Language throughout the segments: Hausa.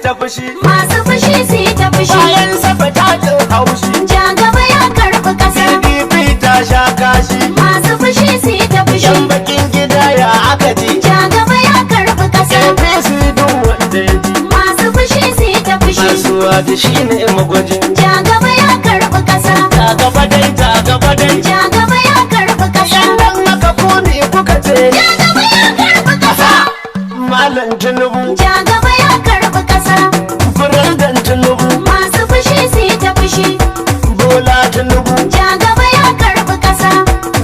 ta fushi. Masu fushi sai ta fushi. Bayan safa ta jin haushi. Ja gaba ya karɓi ƙasa. PDP ta sha kashi. Masu fushi sai ta fushi. Yan bakin gida ya aka ji. Ja gaba ya karɓi ƙasa. APC duk wanda ya ji. Masu fushi sai ta fushi. Kasuwa da shi ne magwajin. Ja gaba ya karɓi ƙasa. Ta gaba dai, ta gaba dai. Ja gaba ya karɓi ƙasa. Idan aka kone kuka ce. Ja gaba ya karɓi ƙasa. Malam Tinubu. Ja gaba ya karɓi ƙasa. Firandan Tinubu. Masu fushi sai ta fushi. Bola Tinubu. Ja gaba ya karɓi ƙasa.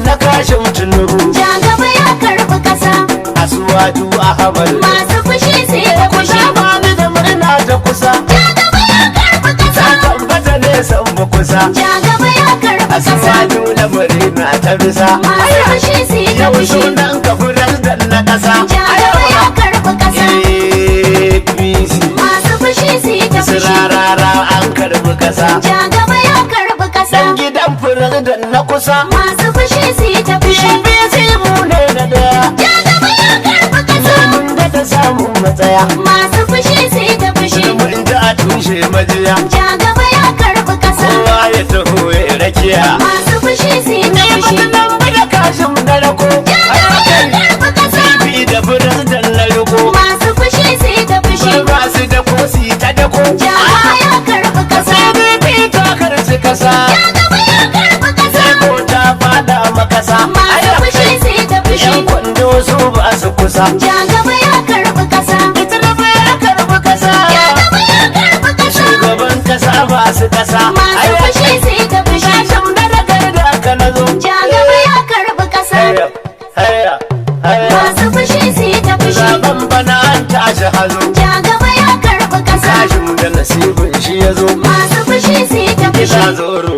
Na kashin Tinubu. Ja gaba ya karɓi ƙasa. Asuwaju Ahmad. Masu fushi sai ta fushi. Bani da murna ta kusa. Ja gaba ya karɓi ƙasa. Ta tabbata ne san mu kusa. Ja gaba ya karɓi ƙasa. Asuwaju lamari na ta bisa. Masu fushi sai ta Yau fushi. sunan ka Firandan na ƙasa. Ja gaba ya karɓi ƙasa. APC. Masu fushi sai ta fushi. Sirarara an karbi ƙasa. Ja gaba ya karɓi ƙasa. Dan gidan Firandan na kusa. Masu fushi sai ta fushi. APC mu ne na daya. Ja gaba ya karɓi ƙasa. Mun da ta samu matsaya. Masu fushi sai ta fushi. Mun da a tushe majiya. Ja gaba ya karɓi ƙasa. Kowa ya taho ya rakiya. Masu fushi sai ta fushi. Nan da kashin da rako. Ja gaba ya karɓi ƙasa. Bi da Firandan na riko. Masu fushi sai ta fushi. Ba su da kosi ta dako. Ja gaba ya karɓi ƙasa. APC ta karci kasa. Ja gaba ya karɓi ƙasa. Ko ta fada makasa. Masu fushi sai ta fushi. Yan kwando su ba su kusa. Ja gaba ya karɓi ƙasa. Ita da ya karbi kasa. Ja gaba ya karɓi ƙasa. Shugaban kasa ba su kasa. Masu fushi sai ta fushi. Shan da daga da aka nazo. Ja gaba ya karɓi ƙasa. Haya, haya, haya. Masu fushi sai ta fushi. Zaben bana an tashi hazo. Ja gaba ya karɓi ƙasa. Kashin da nasibin shi ya zo. Masu fushi sai ta fushi. Ingila zoro.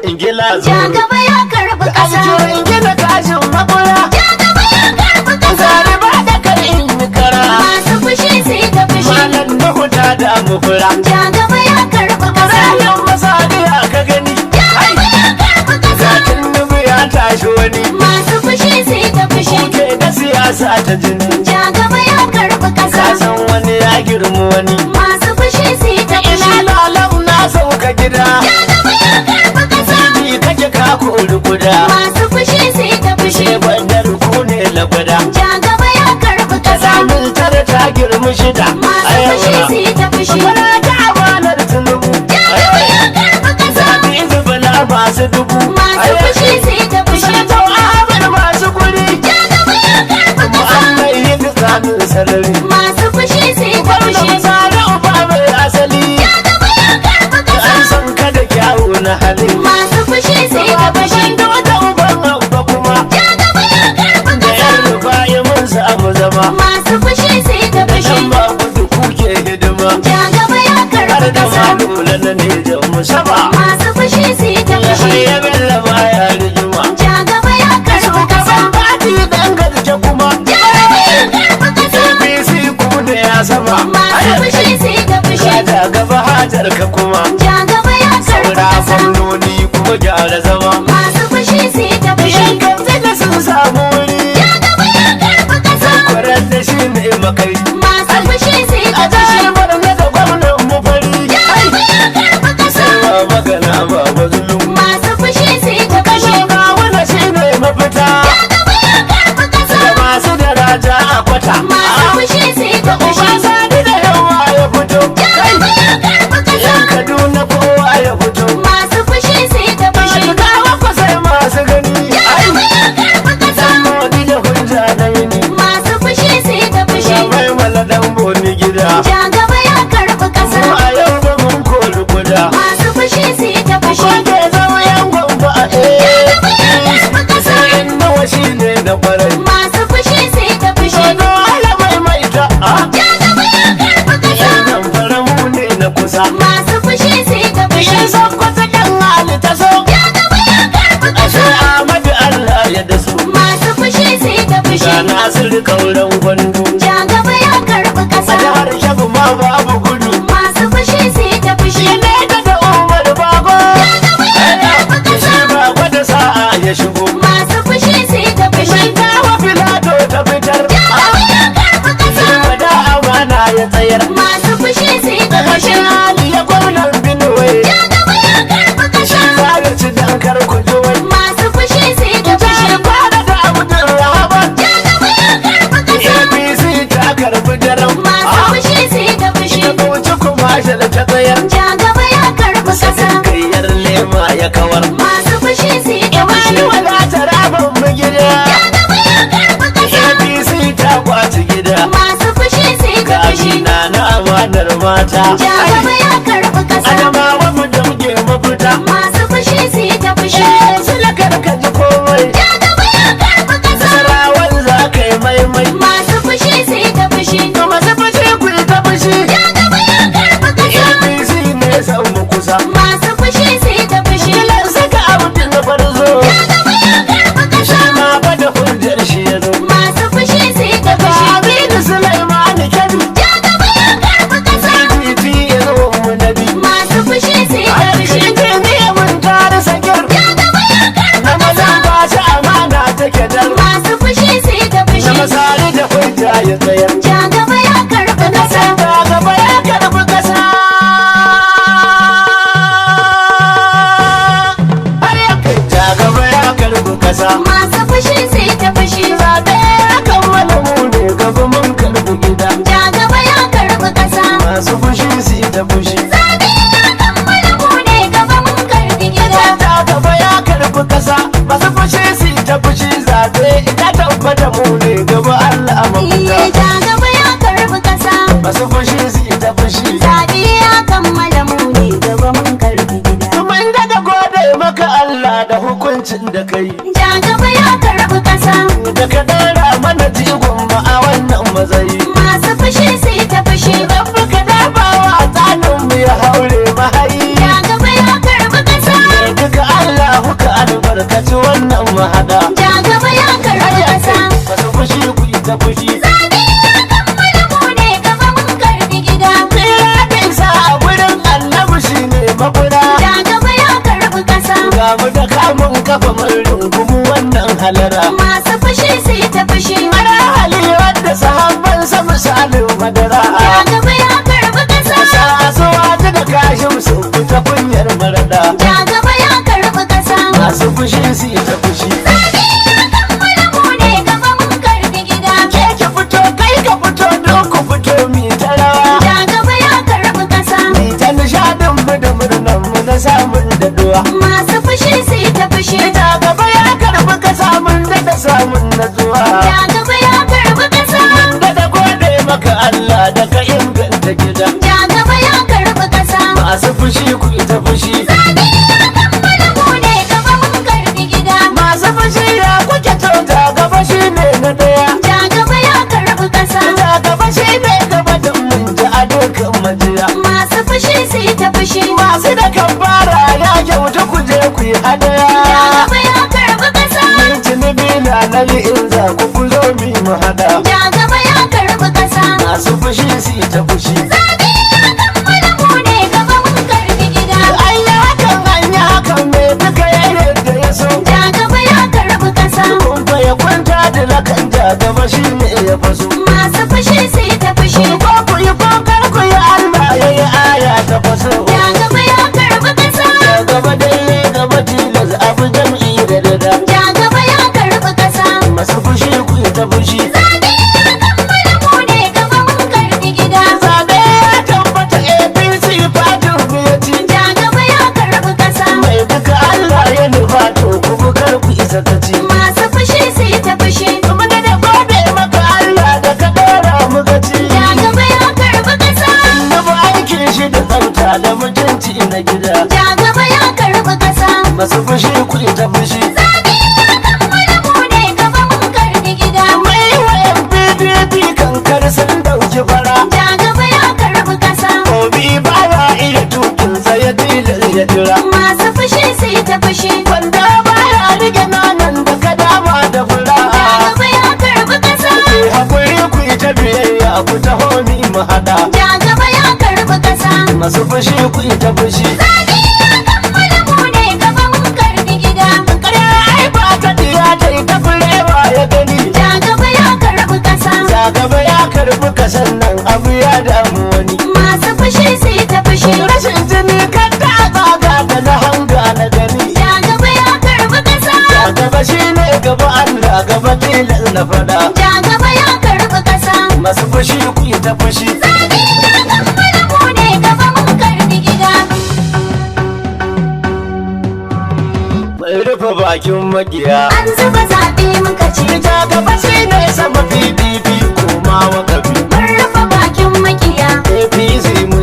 Ingila Ja zoro. gaba ya karɓi ƙasa. Ingila kashin makura. Ja gaba ya karɓi ƙasa. Zare ba da kai in yi kara. Masu fushi sai ta fushi. Malam Nuhu ta damu fura. Ja gaba ya karɓi ƙasa. Rayan masariya ka gani. Ja gaba ya karɓi ƙasa. Zatin Nuhu ya tashi wani. Masu fushi sai ta fushi. Kuke da siyasa ta jini. Ja gaba ya karɓi ƙasa. Ka san wani ya girma wani. Masu fushi sai ta fushi. Ina lalam na sauka gida. Ja gaba ya karɓi ƙasa. Ni kake ka kori guda. Masu fushi sai ta fushi. Sai bandar ku ne lagwada. Ja gaba ya karɓi ƙasa. Kasamin tare ta girma shida. Masu fushi sai ta fushi. Bala ta amanar Tinubu. Ja gaba ya karɓi ƙasa. Zaɓi zubula masu dubu. Masu fushi sai ta fushi. Sanatau Ahmad masu guri. Ja gaba ya karɓi ƙasa. Muhammad yin tsamin sarari. Masu fushi sai ta fushi. Gwamnan Sani Uba mai asali. Ja gaba ya karɓi ƙasa. An san ka da kyawu na hali. Masu fushi sai ta fushi. Da wata uban abba kuma. Ja gaba ya karɓi Da ƙasa. yan rufayi mun samu zama. Masu fushi sai ta fushi. Dan ba gudu kuke hidima. Ja gaba ya Har karɓi da ƙasa. malula na ne da musaba. Masu fushi sai ta fushi. Ya bella baya rigima. Ja gaba ya karɓi ƙasa. Shugaban fati dan garke kuma. Ja gaba ya karɓi ƙasa. APC ku da ya sama. Masu fushi sai ta fushi. Kada gaba hajar ka kuma. Ja gaba ya karɓi Saura ƙasa. gwamnoni kuma gyara zama. Masu fushi sai ta fushi. Yankan da sun samu wuri. Ja gaba ya karɓi ƙasa. Kwarar da shi ne makai. Masu fushi sai ta A fushi. jihar Borno da gwamnan mu fari. Ja gaba ya karɓi ƙasa. Ba magana ba ba zulum. Masu fushi sai ta fushi. Ba wani shi ne mafita. Ja gaba ya karɓi ƙasa. Da masu daraja a kwata. Masu fushi sai ta fushi. Uba sani da yawa ya fito. Ja gaba ya karɓi ƙasa. Yan Kaduna kowa ya fito. Masu fushi sai ta fushi. Gawa ko sai masu gani. Ja gaba ya karɓi ƙasa. Modi da hujja na yini. Masu fushi sai ta fushi. Mai mala dan boni gida. Ja gaba ya karɓi ƙasa. Mu a yau ba mun kori guda. Masu fushi sai ta fushi. Wanda ya zama yan gwamba a gaba ya karɓi ƙasa. in nawa shi ne na kwarai. Masu fushi sai ta fushi. Dodo ala mai mai ta. Ja gaba ya karɓi ƙasa. Yan zamfara mu ne na kusa. Masu fushi sai ta fushi. Yan Sokoto kan hali ta so. Ja gaba ya karɓi Ashe ƙasa. Ahmadu Allah ya da su. Masu fushi sai ta fushi. Ga Nasiru kauran gwandu. Ja gaba ya karɓi A ƙasa. jihar Shabu ma babu gudu. Masu fushi sai ta fushi. Ne da Umar Bago. Ja gaba ya karɓi ƙasa. Shi Bago da sa'a ya shigo. Masu fushi sai ta fushi. Tawa Filato ta fitar. Ja gaba ya karɓi ƙasa. Wada amana ya tsayar. Masu fushi sai mata Ja gaba ya karɓi ƙasa. adamawa mu da muke mafita Masu fushi su yi ta fushi. silakar ka ji komai Ja gaba ya karɓi ƙasa. sarawan za ka yi maimai Masu fushi su yi ta fushi. to masu fushi ku yi ta fushi Ja gaba ya karɓi ƙasa. APC ne san mu kusa Masu fushi su yi ta fushi. kilan saka abin na farzo Ja gaba ya karɓi ƙasa. ma ba da hujjar shi ya zo Masu fushi su yi ta fushi. Aminu Sulaimani Kadu Ja gaba ya karɓi ƙasa. titi ya zo mu nabi Masu fushi su yi ta fushi. ne mun tare sakir Ja gaba ya karɓi na ƙasa. mazan ba shi amana take dar Masu fushi su yi ta na fushi. masari da hujja ya tsayar Ja gaba ya karɓi ƙasa. da gaba ya karbi kasa har ya kai da gaba ya karbi kasa Masu fushi su yi ta fushi. zaɓe ya kammala mu ne gaba mun karbi gida Ja gaba ya karɓi ƙasa. masu fushi su yi ta fushi Zaɓe ya kammala mu ne gaba mun karɓi gida. da gaba ya karbi kasa masu fushi su yi ta fushi zaɓe ita tabbata mu ne gaba Allah a mafita Iye ja gaba ya karɓi ƙasa. masu fushi su yi ta fushi Zaɓe ya kammala mu ne gaba mun karɓi gida. mun daga gode maka Allah da hukuncin da kai Ja gaba ya karɓi ƙasa. da ka dara mana jigon mu a wannan matsayi Masu fushi su yi ta fushi. rabbi ka dabawa tsanin mu ya haure mahayi Ja gaba ya karɓi ƙasa. duka Allah ka albarkaci wannan mahada Ja gaba ya karɓi ƙasa. masu fushi ku yi ta fushi Zaɓe ya kammala mu ne gaba mun karɓi gida. tsira da isa a gurin annabi shine mafura Ja gaba ya karɓi ƙasa. ga mu da kamun kafa mun rungumu wannan halara Masu fushi su yi ta fushi. ana hali wadda sahabban sa misalin madara Ja gaba ya karɓi ƙasa. sasuwa ta da kashin su fita kunyar marada Ja gaba ya karɓi ƙasa. masu fushi su yi ta fushi Zaɓe ya kammala mu ne gaba mun karɓi gida. ke ki fito kai ka fito don ku fito mi ta rawa Ja gaba ya karɓi ƙasa. mi ta nishadin mu da murnan mu na samun daduwa Masu fushi su yi ta fushi. ita gaba ya karbi ka samun da samun natsuwa Ja gaba ya karɓi ƙasa. da gode maka Allah da ka inganta gida Ja gaba ya karɓi ƙasa. masu fushi ku ita fushi Zaɓe ya kammala mu ne gaba mun karɓi gida. masu fushi ya kuke kyauta gaba shi ne na daya Ja gaba ya karɓi ƙasa. ta gaba shi ne gaba da mun ji a dukkan majiya Masu fushi su yi ta fushi. masu da kan fara ya kyauta ku je ku yi Ja hadaya gaba ya karɓi ƙasa. min tunibi na nabi in za ku ku zo mi mu hada Ja gaba ya karɓi ƙasa. masu fushi su yi ta fushi Zaɓe ya kammala mu ne gaba mun karɓi gida. an yi hakan me duka ya yadda ya so Ja gaba ya karɓi ƙasa. kun ya kwanta da lakan ja gaba shi ne ya faso Masu fushi su yi ta fushi. ko ku yi kokar ku yi Allah ya yi aya ta faso Ja gaba ya karɓi ƙasa. ya gaba dai gaba tilas abu jam'i da dada Ja gaba ya karɓi ƙasa. masu fushi ku yi ta fushi Zaɓe ya kammala mu ne gaba mun karɓi gida. zaɓe ya tabbata APC fatin ku ya ci Ja gaba ya karɓi ƙasa. mai duka Allah ya nufa to ku bukar ku isa ta ci Masu fushi su yi ta fushi. kuma da gode maka Allah da ka dora mu gaci Ja gaba ya karɓi ƙasa. na ba aikin shi da tsafta da mutunci na gida Ja gaba ya karɓi ƙasa. masu fushi ku ita fushi Zaɓe ya kammala mu ne gaba mun karɓi gida. mai wa MPDP kankar sun dauki fara Ja gaba ya karɓi ƙasa. Obi baya iya tukin sa ya tilar ya jira Masu fushi su yi ta fushi. wanda baya rike nanan da ka dama da fura Ja gaba ya karɓi ƙasa. hakuri ku ita biyayya ku taho ni mu hada Ja gaba ya karɓi ƙasa. masu fushi ku ita fushi Zaɓe ya kammala mu ne gaba mun karɓi gida. ƙarya ai ba ta diya ta ita furewa ya gani Ja gaba ya karɓi ƙasa. ja gaba ya karbi kasan nan abu ya damu wani Masu fushi su yi ta fushi. rashin jini kan ta tsaga da na hanga na gani Ja gaba ya karɓi ƙasa. ja gaba shi ne gaba Allah gaba tilas na fada Ja gaba ya karɓi ƙasa. masu fushi ku ita fushi Zaɓe ya kammala mu ne gaba mun karɓi gida. mai rufe bakin magiya An zuba zaɓe muka ce. ita gaba shi ne sama PDP koma wa kabi Mun rufe bakin makiya. APC mu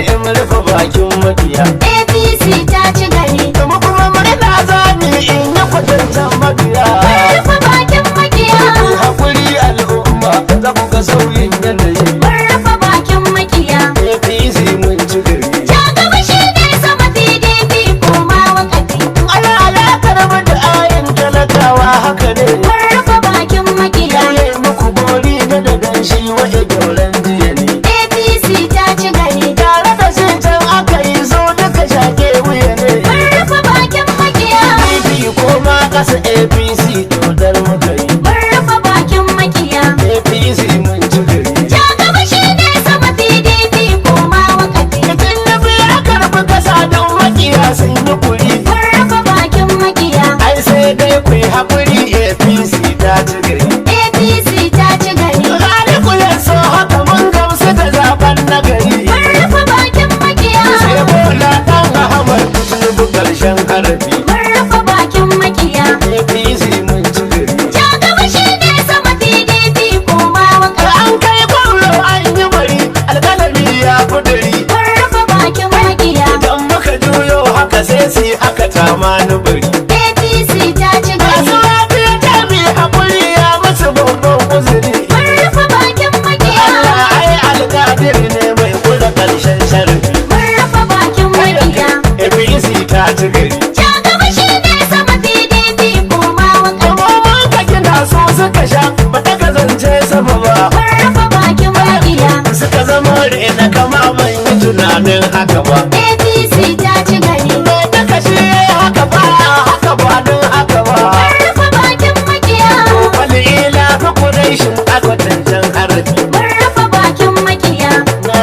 in rufe bakin makiya. APC ta ci gari. Kuma kuma murna zani in yi kwatancan mabiya. Mun rufe bakin makiya. Hakuri al'umma za ku ga sauyin yanayi. Mun rufe bakin makiya. APC mun ci gari. Ja gaba shi ne sama PDP koma wakafi. Ana alaƙar mu da ayin talakawa haka ne. Mun rufe bakin makiya. Yayi muku bori na da danshi waje gyauran jiya ne. APC ta ci gari. Tare da shi can aka yi zo duka shage wuya ne. Mun rufe bakin makiya. PDP koma ƙasa APC dodar muka yi. Mun rufe bakin makiya. APC mun ci gari. Ja gaba shi ne sama PDP koma wakafi. Tun da biya karɓi ƙasa don makiya sun yi kuri. Mun rufe bakin makiya. Ai sai dai ku yi haƙuri APC ta ci gari. APC ta ci gari. Khaliku ya so haka mun gamsu da zaben nagari. Mun rufe bakin makiya. Sai Bola ɗan Ahmad Tinubu ƙarshen harafi. Mun rufe bakin makiya. APC mun ci gari. Ja gaba shi ne sama PDP koma Da wakafi. an kai gwamna an yi bari alƙalami ya kuduri. Mun rufe bakin makiya. Idan muka juyo haka sai su yi haka tamani bari. APC ta ci Masu gari. lafiya ta mai haƙuri ya musu babban uzuri. Mun rufe bakin makiya. Allah ai alƙadir ne mai kula ƙarshen sharafi. Mun rufe bakin makiya. APC ta ci gari. Ja gaba shi ne sama PDP koma wakafi. Kuma mun ka gina su suka sha ba ta kasance sama ba. Mun rufe bakin makiya. Suka zama rena kama ban yi tunanin haka ba. APC ta ci gari. Me ta kashe haka ba haka ba don haka ba. Mun rufe bakin makiya. Wani ila fi kudaishin akwatancen harafi. Mun rufe bakin makiya. Na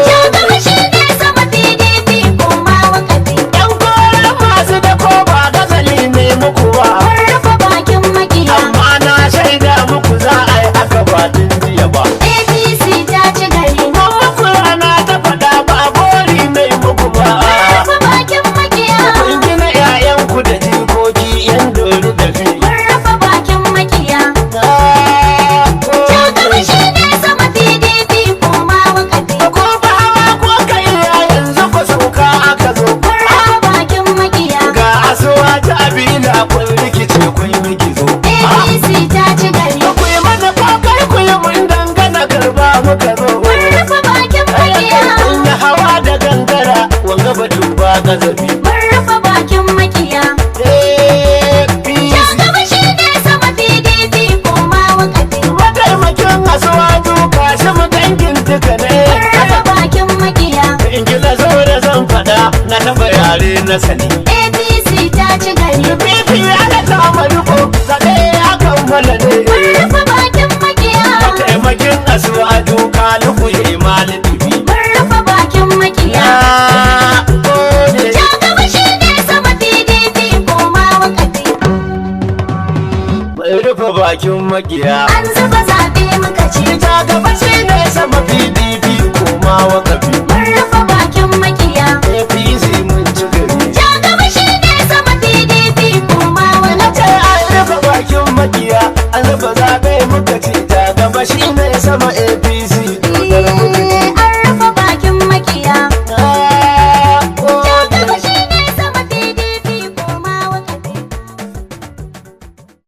Ja gaba shi ne sama PDP koma wakafi. yan koren masu da ko ba gazali ne muku ba. Mun rufe bakin makiya. Amma na shaida muku za a yi haka ba tun jiya ba. APC ta ci gari. Mun muku rana ta faɗa ba bori mai muku ba. Mun rufe bakin makiya. Kun gina 'ya'yanku da jikoki yan dori da fi. Mun rufe bakin makiya. Ja gaba shi ne sama PDP koma wakafi. Ko ba hawa ko kai yanzu ku sauka aka zo. Mun rufe bakin makiya. Ga asuwa ta abila kun rikice kun yi gizo. APC ta ci gari. Ku yi mana kokar ku yi mun dangana garba muka zo. Mun rufe bakin makiya. Kun yi hawa da gangara wanga batu ba gazabi. Mun rufe bakin makiya. APC. Ja gaba shi ne sama PDP koma wakafi. Mataimakin asuwa duka shi mu dangin duka ne. Mun rufe bakin makiya. In gina zo da zan faɗa na taɓa yare na sani. APC ta ci gari. Bibi ana ta maluko zaɓe ya kammala ne. Mun rufe bakin makiya. Mataimakin asuwa duka luku ya yi malin bibi. Mun rufe bakin makiya. Na gode. Ja gaba shi ne sama PDP koma wakafi. Mai rufe bakin makiya. An zuba zaɓe muka ci. Ta gaba shi ne sama PDP koma wakafi. Mun rufe bakin makiya. APC mun ci gari. Ja gaba shi ne sama PDP koma Na ce wakafi. an rufe bakin makiya an rufe zaɓe muka ce ta gaba shi ne sama APC